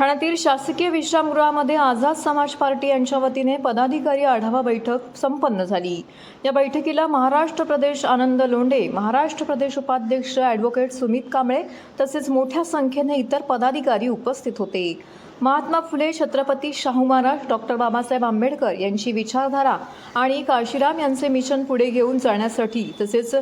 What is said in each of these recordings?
ठाण्यातील शासकीय विश्रामगृहामध्ये आझाद समाज पार्टी यांच्या वतीने पदाधिकारी आढावा बैठक संपन्न झाली। या बैठकीला महाराष्ट्र प्रदेश आनंद लोंढे, महाराष्ट्र प्रदेश उपाध्यक्ष ॲडव्होकेट सुमित कांबळे तसेच मोठ्या संख्येने इतर पदाधिकारी उपस्थित होते। महात्मा फुले, छत्रपती शाहू महाराज, डॉक्टर बाबासाहेब आंबेडकर यांची विचारधारा आणि काशीराम यांचे मिशन पुढे घेऊन जाण्यासाठी तसेच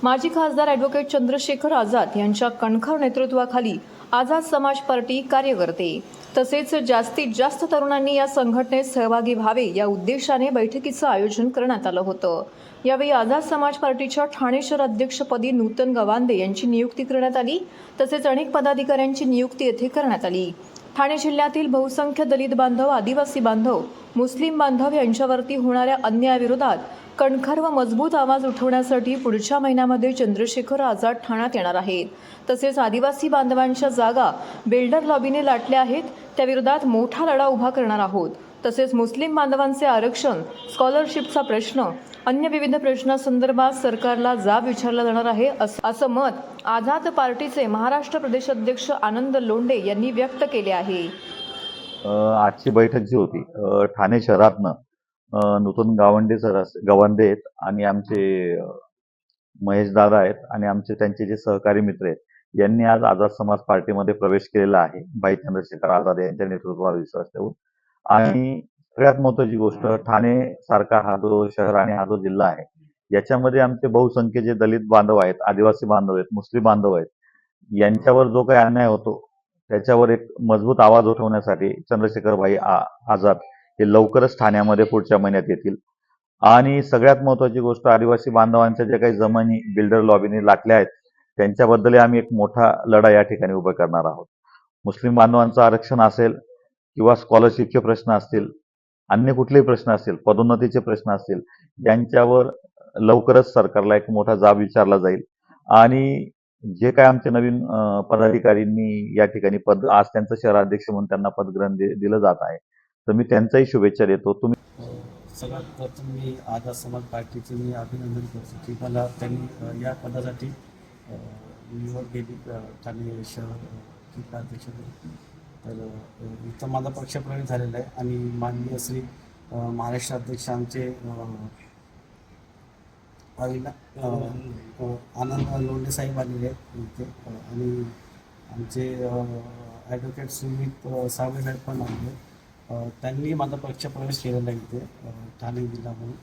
माजी खासदार ॲडव्होकेट चंद्रशेखर आझाद यांच्या कणखर नेतृत्वाखाली आझाद समाज पार्टी कार्य करते। तसेच जास्तीत जास्त तरुणांनी या संघटनेत सहभागी व्हावे या उद्देशाने बैठकीचं आयोजन करण्यात आलं होतं। यावेळी आझाद समाज पार्टीच्या ठाणे शहर अध्यक्षपदी नूतन गवांदे यांची नियुक्ती करण्यात आली तसेच अनेक पदाधिकाऱ्यांची नियुक्ती येथे करण्यात आली। ठाणे जिल्ह्यातील बहुसंख्य दलित बांधव, आदिवासी बांधव, मुस्लिम बांधव यांच्यावरती होणाऱ्या अन्यायाविरोधात कणखर व मजबूत आवाज उठवण्यासाठी पुढच्या महिन्यामध्ये चंद्रशेखर आझाद ठाण्यात येणार आहेत। तसेच आदिवासी बांधवांच्या जागा बिल्डर लॉबीने लाटल्या आहेत, त्याविरोधात मोठा लढा उभा करणार आहोत। तसेच मुस्लिम बांधवांचे आरक्षण, स्कॉलरशिपचा प्रश्न, अन्य विविध प्रश्नांसंदर्भात सरकारला जाब विचारला जाणार आहे, असं मत आझाद पार्टीचे महाराष्ट्र प्रदेश अध्यक्ष आनंद लोंढे यांनी व्यक्त केले आहे। आजची बैठक जी होती ठाणे शहरातनं नूतन गवांदे आहेत आणि आमचे महेश दादा आहेत आणि आमचे त्यांचे जे सहकारी मित्र आहेत यांनी आज आझाद समाज पार्टीमध्ये प्रवेश केलेला आहे भाई चंद्रशेखर आझाद यांच्या नेतृत्वावर विश्वास ठेवून। आणि सगळ्यात महत्त्वाची गोष्ट, ठाणे सारखा हा जो शहर आणि हा जो जिल्हा आहे याच्यामध्ये आमचे बहुसंख्य जे दलित बांधव आहेत, आदिवासी बांधव आहेत, मुस्लिम बांधव आहेत, यांच्यावर जो काही अन्याय होतो त्याच्यावर एक मजबूत आवाज उठवण्यासाठी चंद्रशेखर भाई आझाद हे लवकरच ठाण्यामध्ये पुढच्या महिन्यात येतील। आणि सगळ्यात महत्त्वाची गोष्ट, आदिवासी बांधवांच्या ज्या काही जमिनी बिल्डर लॉबीने लाटल्या आहेत त्यांच्याबद्दल आम्ही एक मोठा लढा या ठिकाणी उभा करणार आहोत। मुस्लिम बांधवांचं आरक्षण असेल किंवा स्कॉलरशिपचे प्रश्न असतील, अन्य कुठलेही प्रश्न असतील, पदोन्नतीचे प्रश्न असतील, यांच्यावर लवकरच सरकारला एक मोठा जाब विचारला जाईल। आणि जे काय आमचे नवीन पदाधिकाऱ्यांनी या ठिकाणी आज त्यांचं शहराध्यक्ष म्हणून त्यांना पदग्रहण दिलं जात आहे, तर मी त्यांचाही शुभेच्छा देतो। सगळ्यात प्रथम मी आझाद समाज पार्टीचे मी अभिनंदन करतो की मला त्यांनी या पदासाठी निवड केली ठाणे शहर अध्यक्ष। तर इथं माझा पक्षप्रवेश झालेला आहे आणि माननीय श्री महाराष्ट्र अध्यक्ष आमचे आनंद लोंढे साहेब आलेले आहेत इथे आणि आमचे ॲडव्होकेट सुमित सावळे साहेब पण आले। त्यांनी माझा पक्षप्रवेश केलेला आहे इथे ठाणे जिल्हा म्हणून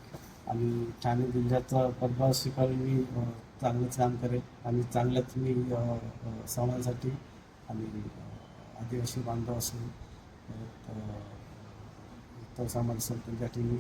आणि ठाणे जिल्ह्याचा पदभार स्वीकारून मी चांगलंच काम करेल आणि चांगलंच मी समाजासाठी आणि आदिवासी बांधव असून तर समाज संघटनेसाठी मी